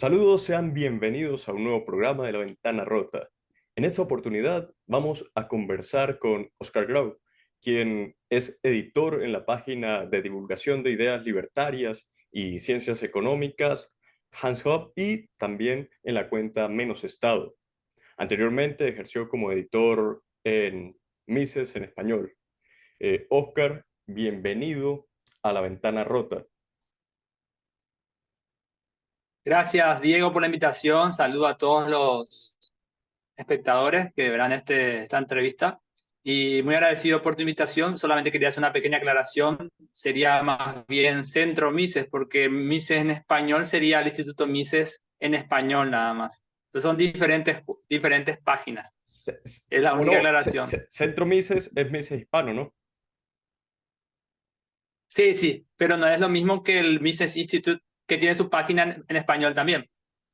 Saludos, sean bienvenidos a un nuevo programa de La Ventana Rota. En esta oportunidad vamos a conversar con Oscar Grau, quien es editor en la página de divulgación de ideas libertarias y ciencias económicas Hans Hop y también en la cuenta Menos Estado. Anteriormente ejerció como editor en Mises en español. Oscar, bienvenido a La Ventana Rota. Gracias, Diego, por la invitación. Saludo a todos los espectadores que verán esta entrevista. Y muy agradecido por tu invitación. Solamente quería hacer una pequeña aclaración. Sería más bien Centro Mises, porque Mises en español sería el Instituto Mises en español nada más. Entonces son diferentes páginas. Es la única aclaración. Centro Mises es Mises Hispano, ¿no? Sí, sí, pero no es lo mismo que el Mises Institute, que tiene su página en español también.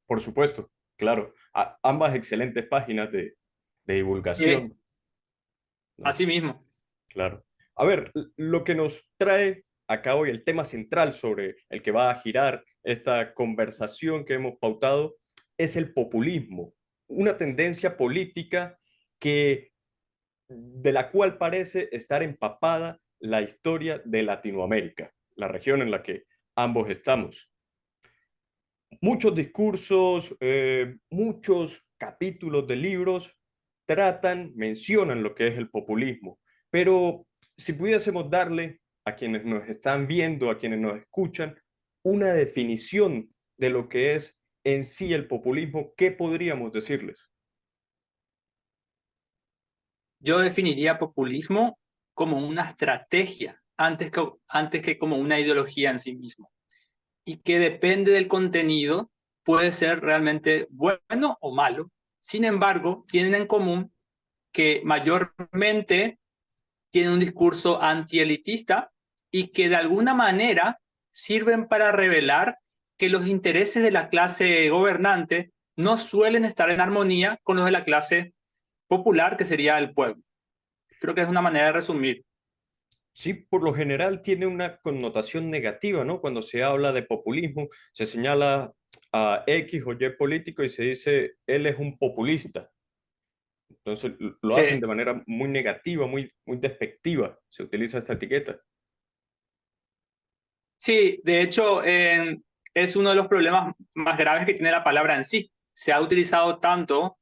Por supuesto, claro. Ambas excelentes páginas de Sí, divulgación, ¿no? así mismo. Claro. A ver, lo que nos trae acá hoy, el tema central sobre el que va a girar esta conversación que hemos pautado, es el populismo, una tendencia política que, de la cual parece estar empapada la historia de Latinoamérica, la región en la que ambos estamos. Muchos discursos, muchos capítulos de libros mencionan lo que es el populismo, pero si pudiésemos darle a quienes nos están viendo, a quienes nos escuchan, una definición de lo que es en sí el populismo, ¿qué podríamos decirles? Yo definiría populismo como una estrategia antes que como una ideología en sí mismo. Y que depende del contenido, puede ser realmente bueno o malo. Sin embargo, tienen en común que mayormente tienen un discurso antielitista y que de alguna manera sirven para revelar que los intereses de la clase gobernante no suelen estar en armonía con los de la clase popular, que sería el pueblo. Creo que es una manera de resumir. Sí, por lo general tiene una connotación negativa, ¿no? Cuando se habla de populismo, se señala a X o Y político y se dice, él es un populista. Entonces lo hacen Sí, de manera muy negativa, muy despectiva. Se utiliza esta etiqueta. sí, de hecho, es uno de los problemas más graves que tiene la palabra en sí. Se ha utilizado tanto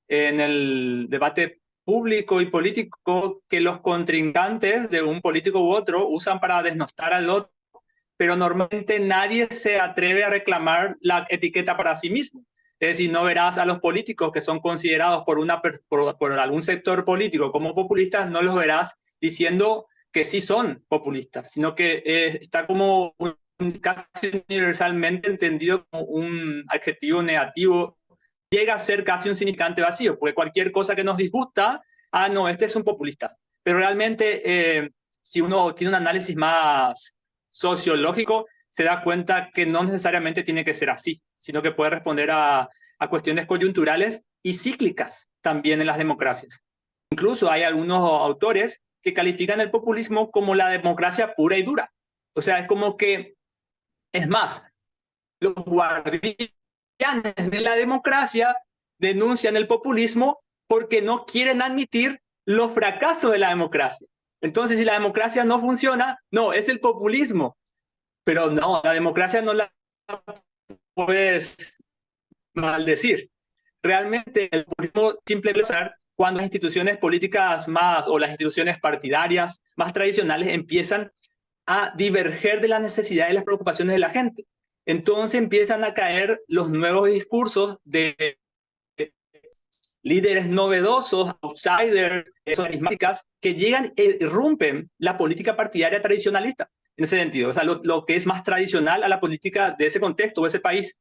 en el debate público y político que los contrincantes de un político u otro usan para desnostar al otro, pero normalmente nadie se atreve a reclamar la etiqueta para sí mismo. Es decir, no verás a los políticos que son considerados por algún sector político como populistas, no los verás diciendo que sí son populistas, sino que está como casi universalmente entendido como un adjetivo negativo, llega a ser casi un significante vacío, porque cualquier cosa que nos disgusta, no, este es un populista. Pero realmente, si uno tiene un análisis más sociológico, se da cuenta que no necesariamente tiene que ser así, sino que puede responder a cuestiones coyunturales y cíclicas también en las democracias. Incluso hay algunos autores que califican el populismo como la democracia pura y dura. O sea, es como que, es más, los guardianes de la democracia denuncian el populismo porque no quieren admitir los fracasos de la democracia. Entonces, si la democracia no funciona, no, es el populismo. Pero no, la democracia no la puedes maldecir. Realmente el populismo simplemente es cuando las instituciones políticas más o las instituciones partidarias más tradicionales empiezan a diverger de las necesidades y las preocupaciones de la gente. Entonces empiezan a caer los nuevos discursos de líderes novedosos, outsiders, carismáticas, que llegan e irrumpen la política partidaria tradicionalista, en ese sentido, o sea, lo que es más tradicional a la política de ese contexto o ese país.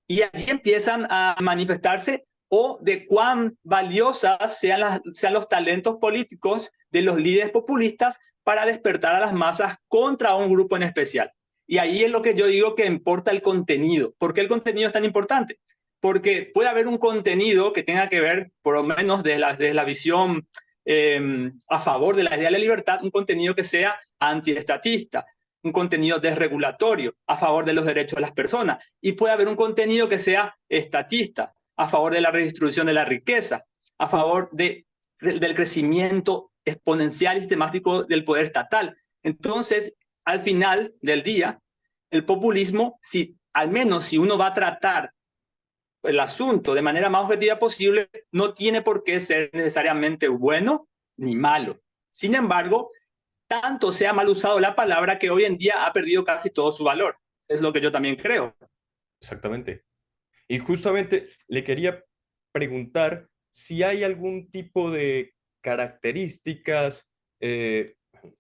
Y allí empiezan a manifestarse o de cuán valiosas sean los talentos políticos de los líderes populistas para despertar a las masas contra un grupo en especial. Y ahí es lo que yo digo que importa el contenido. ¿Por qué el contenido es tan importante? Porque puede haber un contenido que tenga que ver, por lo menos desde la visión a favor de la idea de la libertad, un contenido que sea antiestatista, un contenido desregulatorio a favor de los derechos de las personas y puede haber un contenido que sea estatista, a favor de la redistribución de la riqueza, a favor del crecimiento exponencial y sistemático del poder estatal. Entonces, al final del día, el populismo, al menos si uno va a tratar el asunto de manera más objetiva posible, no tiene por qué ser necesariamente bueno ni malo. Sin embargo, tanto se ha mal usado la palabra que hoy en día ha perdido casi todo su valor. Es lo que yo también creo. Exactamente. Y justamente le quería preguntar si hay algún tipo de características en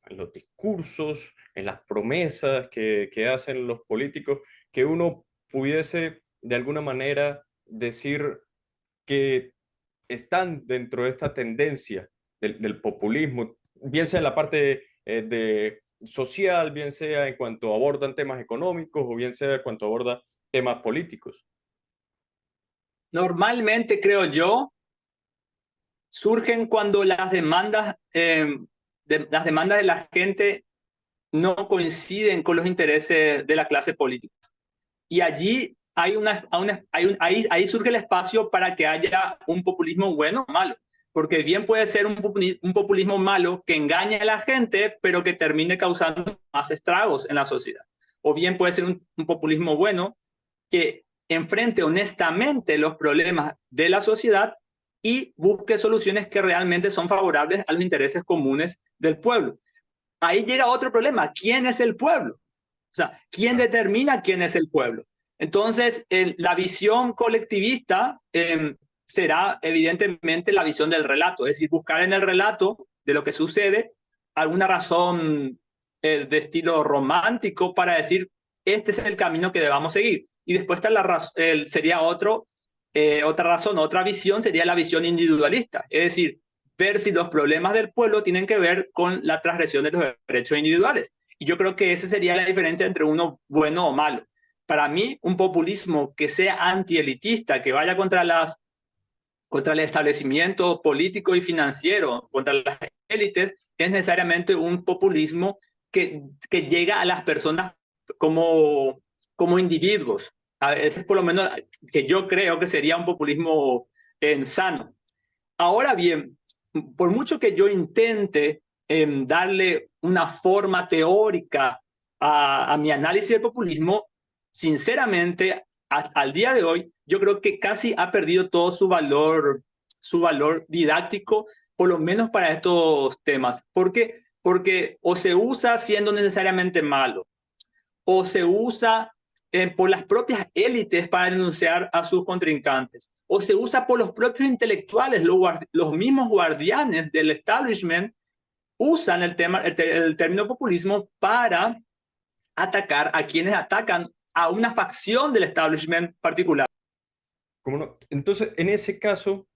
los discursos, en las promesas que hacen los políticos, que uno pudiese de alguna manera decir que están dentro de esta tendencia del populismo, bien sea en la parte de social, bien sea en cuanto abordan temas económicos o bien sea en cuanto aborda temas políticos. Normalmente, creo yo, surgen cuando las demandas de la gente no coinciden con los intereses de la clase política. Y allí ahí surge el espacio para que haya un populismo bueno o malo. Porque bien puede ser un populismo malo que engañe a la gente, pero que termine causando más estragos en la sociedad. O bien puede ser un populismo bueno que enfrente honestamente los problemas de la sociedad y busque soluciones que realmente son favorables a los intereses comunes del pueblo. Ahí llega otro problema. ¿Quién es el pueblo? O sea, ¿quién determina quién es el pueblo? Entonces, la visión colectivista será evidentemente la visión del relato, es decir, buscar en el relato de lo que sucede alguna razón de estilo romántico para decir, este es el camino que debamos seguir. Y después está sería otra razón, otra visión, sería la visión individualista, es decir, ver si los problemas del pueblo tienen que ver con la transgresión de los derechos individuales. Y yo creo que esa sería la diferencia entre uno bueno o malo. Para mí, un populismo que sea antielitista, que vaya contra el establecimiento político y financiero, contra las élites, es necesariamente un populismo que llega a las personas como individuos. Ese es por lo menos que yo creo que sería un populismo sano. Ahora bien, por mucho que yo intente darle una forma teórica a mi análisis del populismo, sinceramente, al día de hoy, yo creo que casi ha perdido todo su valor didáctico, por lo menos para estos temas. ¿Por qué? Porque o se usa siendo necesariamente malo, o se usa por las propias élites para denunciar a sus contrincantes, o se usa por los propios intelectuales, los mismos guardianes del establishment usan el término populismo para atacar a quienes atacan a una facción del establishment particular. ¿Cómo no? Entonces, en ese caso,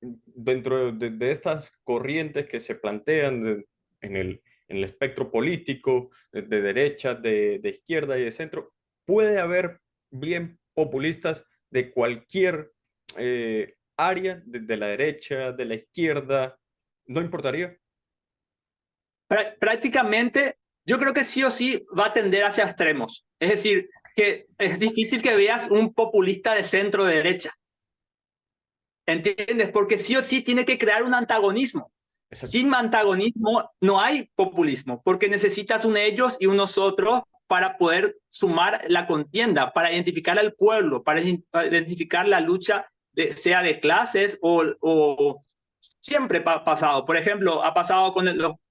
dentro de estas corrientes que se plantean en el espectro político, de derecha, de izquierda y de centro, puede haber bien populistas de cualquier área, de la derecha, de la izquierda, no importaría. Prácticamente, yo creo que sí o sí va a tender hacia extremos. Es decir, que es difícil que veas un populista de centro derecha. ¿Entiendes? Porque sí o sí tiene que crear un antagonismo. Exacto. Sin antagonismo no hay populismo, porque necesitas un ellos y un nosotros para poder sumar la contienda, para identificar al pueblo, para identificar la lucha, sea de clases o siempre ha pasado. Por ejemplo, ha pasado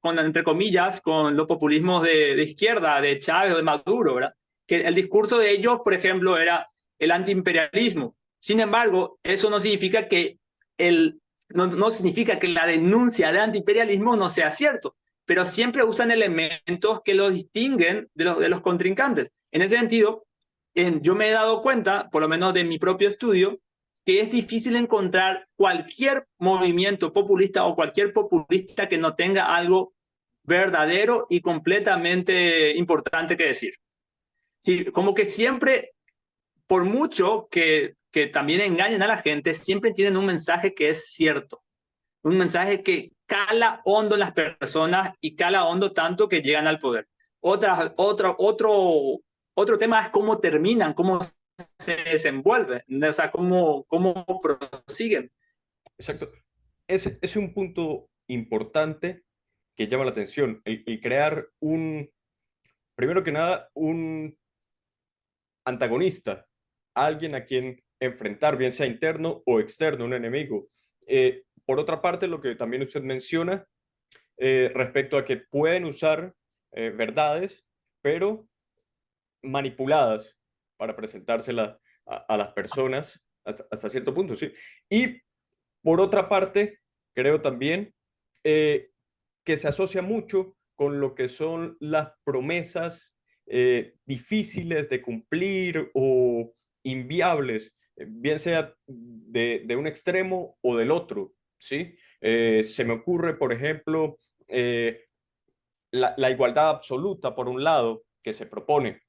entre comillas, con los populismos de izquierda, de Chávez o de Maduro, ¿verdad? Que el discurso de ellos, por ejemplo, era el antiimperialismo. Sin embargo, eso no significa que no significa que la denuncia de antiimperialismo no sea cierto, pero siempre usan elementos que lo distinguen de los contrincantes. En ese sentido, yo me he dado cuenta, por lo menos de mi propio estudio, que es difícil encontrar cualquier movimiento populista o cualquier populista que no tenga algo verdadero y completamente importante que decir. Sí, como que siempre, por mucho que también engañen a la gente, siempre tienen un mensaje que es cierto, un mensaje que cala hondo en las personas y cala hondo tanto que llegan al poder. Otro tema es cómo terminan, cómo se desenvuelven, o sea, cómo prosiguen. Exacto. Ese es un punto importante que llama la atención, el crear primero que nada, un antagonista, alguien a quien enfrentar, bien sea interno o externo, un enemigo. Por otra parte, lo que también usted menciona respecto a que pueden usar verdades, pero manipuladas para presentárselas a las personas hasta cierto punto, sí. Y por otra parte, creo también que se asocia mucho con lo que son las promesas difíciles de cumplir o inviables, bien sea de un extremo o del otro, ¿sí? Se me ocurre, por ejemplo, la igualdad absoluta, por un lado, que se propone,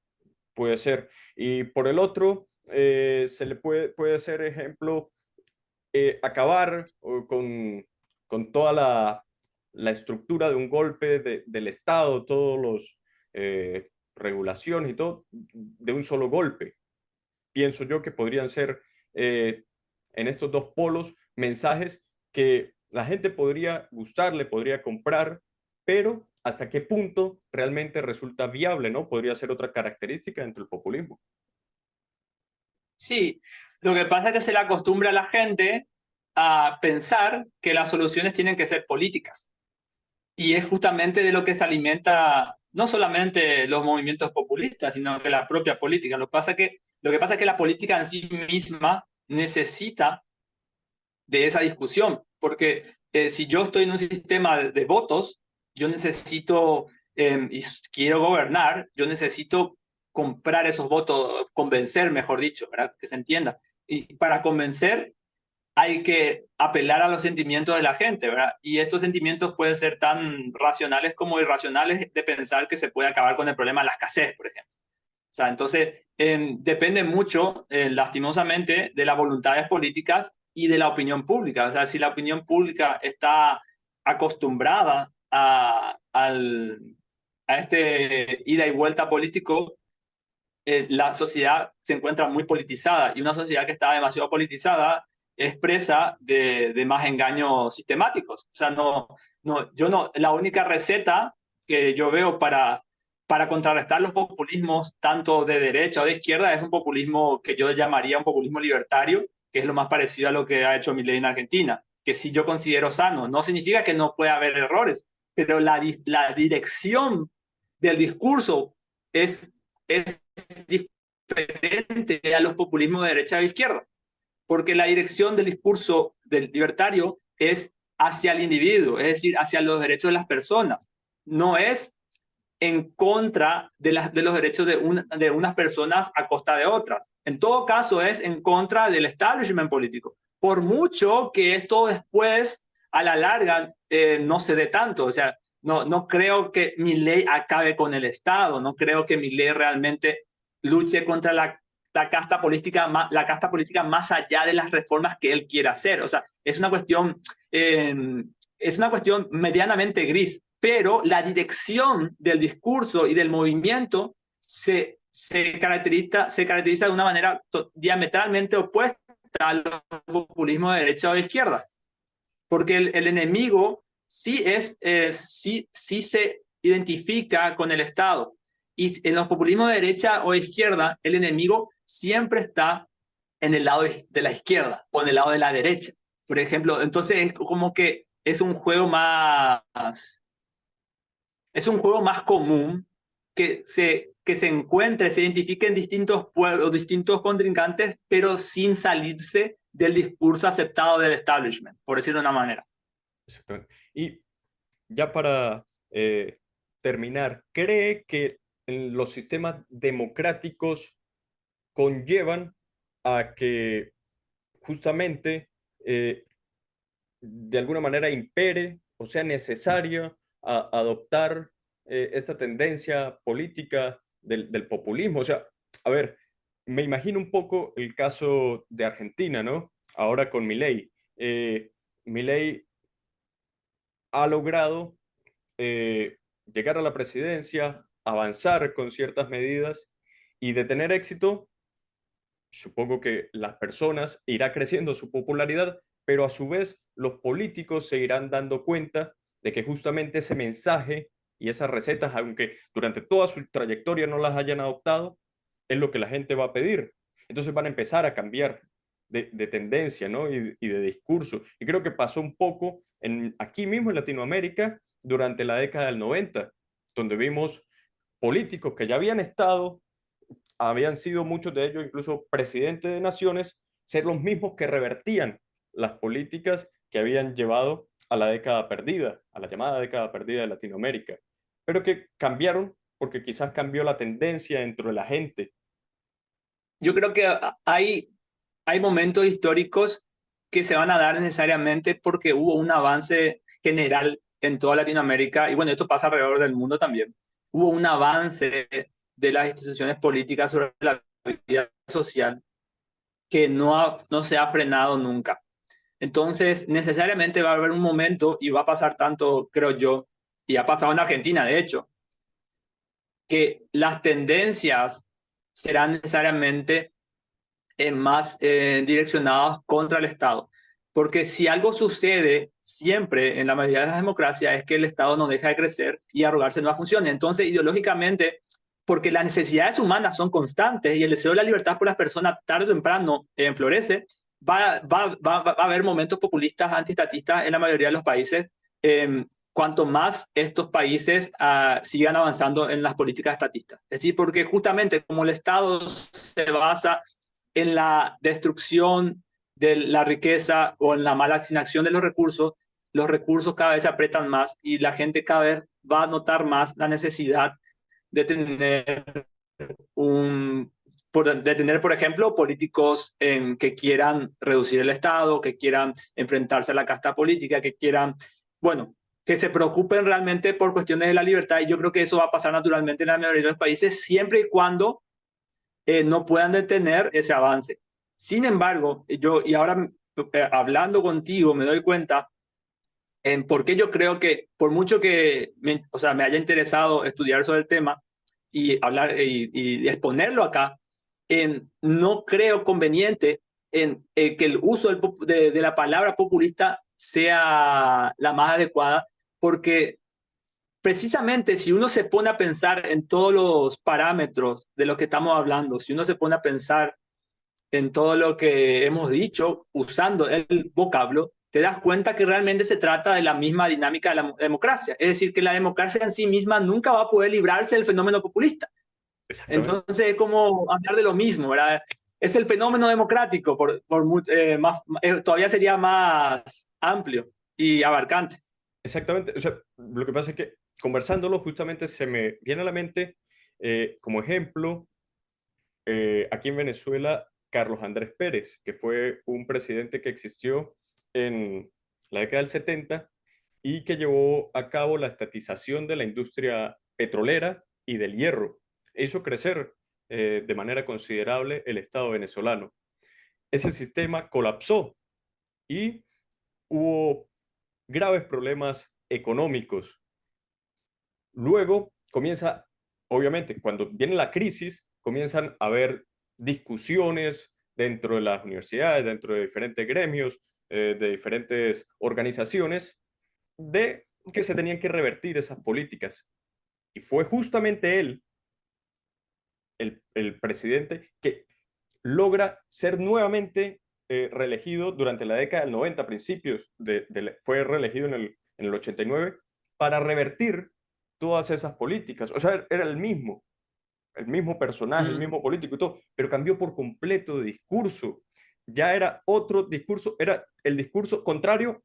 puede ser, y por el otro, se le puede ser ejemplo acabar con toda la estructura de un golpe del Estado, todos los regulaciones y todo, de un solo golpe. Pienso yo que podrían ser eh, en estos dos polos mensajes que la gente podría gustarle, podría comprar, pero hasta qué punto realmente resulta viable, ¿no? Podría ser otra característica dentro del populismo. Sí, lo que pasa es que se le acostumbra a la gente a pensar que las soluciones tienen que ser políticas. Y es justamente de lo que se alimenta no solamente los movimientos populistas, sino que la propia política. Lo que pasa es que la política en sí misma necesita de esa discusión, porque si yo estoy en un sistema de votos, yo necesito, y quiero gobernar, yo necesito comprar esos votos, convencer, mejor dicho, ¿verdad? Que se entienda. Y para convencer hay que apelar a los sentimientos de la gente, ¿verdad? Y estos sentimientos pueden ser tan racionales como irracionales de pensar que se puede acabar con el problema de la escasez, por ejemplo. O sea, entonces, depende mucho, lastimosamente, de las voluntades políticas y de la opinión pública. O sea, si la opinión pública está acostumbrada a este ida y vuelta político, la sociedad se encuentra muy politizada y una sociedad que está demasiado politizada es presa de más engaños sistemáticos. O sea, la única receta que yo veo para contrarrestar los populismos tanto de derecha o de izquierda es un populismo que yo llamaría un populismo libertario, que es lo más parecido a lo que ha hecho Milei en Argentina, que sí yo considero sano. No significa que no pueda haber errores, pero la dirección del discurso es diferente a los populismos de derecha o izquierda, porque la dirección del discurso del libertario es hacia el individuo, es decir, hacia los derechos de las personas, no es en contra de los derechos de unas personas a costa de otras. En todo caso, es en contra del establishment político. Por mucho que esto después, a la larga, no se dé tanto. O sea, no creo que mi ley acabe con el Estado, no creo que mi ley realmente luche contra la casta política más allá de las reformas que él quiera hacer. O sea, eh, es una cuestión medianamente gris, pero la dirección del discurso y del movimiento se caracteriza de una manera diametralmente opuesta al populismo de derecha o de izquierda, porque el enemigo sí se identifica con el Estado. Y en los populismos de derecha o de izquierda, el enemigo siempre está en el lado de la izquierda o en el lado de la derecha. Por ejemplo, entonces es como que es un juego más común que se encuentre, se identifiquen distintos pueblos, distintos contrincantes, pero sin salirse del discurso aceptado del establishment, por decirlo de una manera. Exactamente. Y ya para terminar, ¿cree que los sistemas democráticos conllevan a que justamente de alguna manera impere o sea necesario adoptar esta tendencia política del populismo? O sea, a ver, me imagino un poco el caso de Argentina, ¿no? Ahora con Milei. Milei ha logrado llegar a la presidencia, avanzar con ciertas medidas y de tener éxito, supongo que las personas irá creciendo su popularidad, pero a su vez los políticos se irán dando cuenta de que justamente ese mensaje y esas recetas, aunque durante toda su trayectoria no las hayan adoptado, es lo que la gente va a pedir. Entonces van a empezar a cambiar de tendencia, ¿no? Y de discurso. Y creo que pasó un poco aquí mismo en Latinoamérica durante la década del 90, donde vimos políticos que ya habían sido muchos de ellos incluso presidentes de naciones, ser los mismos que revertían las políticas que habían llevado a la década perdida, a la llamada década perdida de Latinoamérica, pero que cambiaron porque quizás cambió la tendencia dentro de la gente. Yo creo que hay momentos históricos que se van a dar necesariamente porque hubo un avance general en toda Latinoamérica, y bueno, esto pasa alrededor del mundo también. Hubo un avance de las instituciones políticas sobre la vida social que no se ha frenado nunca. Entonces, necesariamente va a haber un momento, y va a pasar tanto, creo yo, y ha pasado en Argentina, de hecho, que las tendencias serán necesariamente más direccionadas contra el Estado. Porque si algo sucede siempre en la mayoría de las democracias es que el Estado no deja de crecer y arrogarse nuevas funciones. Entonces, ideológicamente, porque las necesidades humanas son constantes y el deseo de la libertad por las personas tarde o temprano florece, va a haber momentos populistas, antiestatistas en la mayoría de los países, cuanto más estos países sigan avanzando en las políticas estatistas. Es decir, porque justamente como el Estado se basa en la destrucción de la riqueza o en la mala asignación de los recursos cada vez se apretan más y la gente cada vez va a notar más la necesidad de tener por ejemplo, políticos que quieran reducir el Estado, que quieran enfrentarse a la casta política, que quieran, bueno, que se preocupen realmente por cuestiones de la libertad. Y yo creo que eso va a pasar naturalmente en la mayoría de los países, siempre y cuando no puedan detener ese avance. Sin embargo, y ahora hablando contigo, me doy cuenta en por qué yo creo que, por mucho que o sea, me haya interesado estudiar sobre el tema y hablar y exponerlo acá, no creo conveniente que el uso de la palabra populista sea la más adecuada, porque precisamente si uno se pone a pensar en todos los parámetros de los que estamos hablando, si uno se pone a pensar en todo lo que hemos dicho usando el vocablo, te das cuenta que realmente se trata de la misma dinámica de la democracia. Es decir, que la democracia en sí misma nunca va a poder librarse del fenómeno populista. Exactamente. Entonces es como hablar de lo mismo, ¿verdad? Es el fenómeno democrático, todavía sería más amplio y abarcante. Exactamente. O sea, lo que pasa es que conversándolo justamente se me viene a la mente como ejemplo aquí en Venezuela Carlos Andrés Pérez, que fue un presidente que existió en la década del 70 y que llevó a cabo la estatización de la industria petrolera y del hierro. E hizo crecer de manera considerable el Estado venezolano. Ese sistema colapsó y hubo graves problemas económicos. Luego comienza, obviamente, cuando viene la crisis, comienzan a haber discusiones dentro de las universidades, dentro de diferentes gremios, de diferentes organizaciones, de que se tenían que revertir esas políticas. Y fue justamente él, el presidente, que logra ser nuevamente reelegido durante la década del 90, principios, fue reelegido en el 89, para revertir todas esas políticas. O sea, era el mismo personaje, el Mm. mismo político y todo, pero cambió por completo de discurso. Ya era otro discurso, era el discurso contrario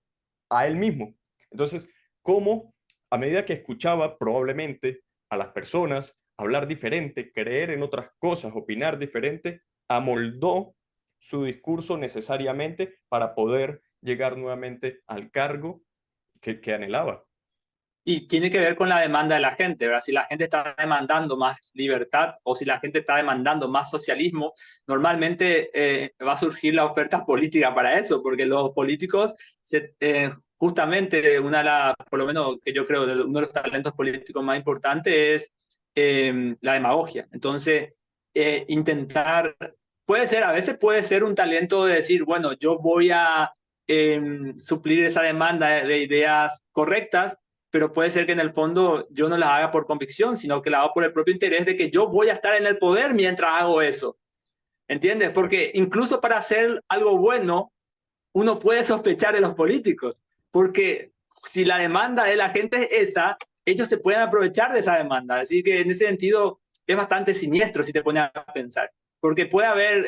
a él mismo. Entonces, ¿cómo a medida que escuchaba probablemente a las personas hablar diferente, creer en otras cosas, opinar diferente, amoldó su discurso necesariamente para poder llegar nuevamente al cargo que anhelaba? Y tiene que ver con la demanda de la gente, ¿verdad? Si la gente está demandando más libertad o si la gente está demandando más socialismo, normalmente va a surgir la oferta política para eso, porque los políticos, justamente por lo menos que yo creo, uno de los talentos políticos más importantes es la demagogia. Entonces, intentar, puede ser, a veces puede ser un talento de decir, bueno, yo voy a suplir esa demanda de ideas correctas, pero puede ser que en el fondo yo no las haga por convicción, sino que la hago por el propio interés de que yo voy a estar en el poder mientras hago eso. ¿Entiendes? Porque incluso para hacer algo bueno, uno puede sospechar de los políticos, porque si la demanda de la gente es esa, ellos se pueden aprovechar de esa demanda. Así que en ese sentido es bastante siniestro si te pones a pensar, porque puede haber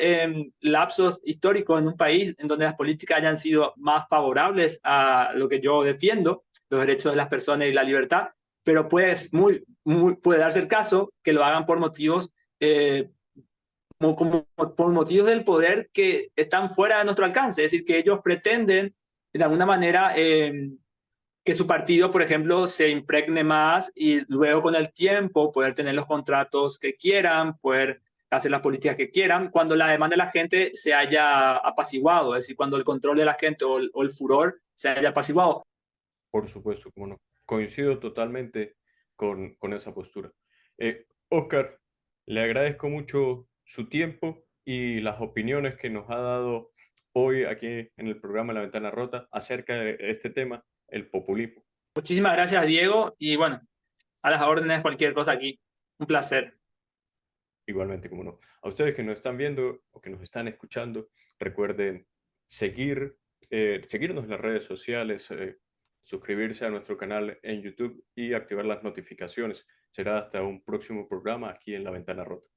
lapsos históricos en un país en donde las políticas hayan sido más favorables a lo que yo defiendo, los derechos de las personas y la libertad, pero puede darse el caso que lo hagan por motivos como por motivos del poder que están fuera de nuestro alcance, es decir, que ellos pretenden de alguna manera que su partido, por ejemplo, se impregne más y luego con el tiempo poder tener los contratos que quieran, poder hacer las políticas que quieran, cuando la demanda de la gente se haya apaciguado, es decir, cuando el control de la gente o el furor se haya apaciguado. Por supuesto, como no. Coincido totalmente con esa postura. Oscar, le agradezco mucho su tiempo y las opiniones que nos ha dado hoy aquí en el programa La Ventana Rota acerca de este tema, el populismo. Muchísimas gracias, Diego, y bueno, a las órdenes cualquier cosa aquí. Un placer. Igualmente, como no. A ustedes que nos están viendo o que nos están escuchando, recuerden seguirnos en las redes sociales, suscribirse a nuestro canal en YouTube y activar las notificaciones. Será hasta un próximo programa aquí en La Ventana Rota.